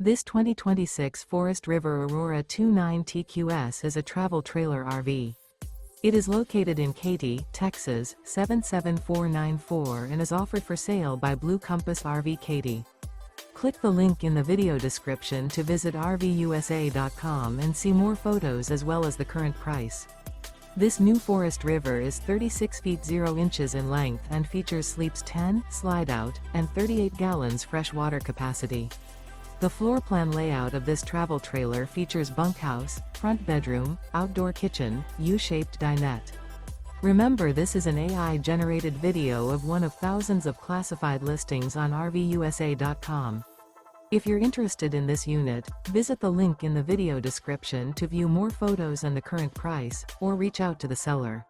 This 2026 Forest River Aurora 29 TQS is a travel trailer RV. It is located in Katy, Texas, 77494 and is offered for sale by Blue Compass RV Katy. Click the link in the video description to visit RVUSA.com and see more photos as well as the current price. This new Forest River is 36 feet 0 inches in length and features sleeps 10, Slideout, and 38 gallons fresh water capacity. The floor plan layout of this travel trailer features bunkhouse, front bedroom, outdoor kitchen, U-shaped dinette. Remember, this is an AI-generated video of one of thousands of classified listings on RVUSA.com. If you're interested in this unit, visit the link in the video description to view more photos and the current price, or reach out to the seller.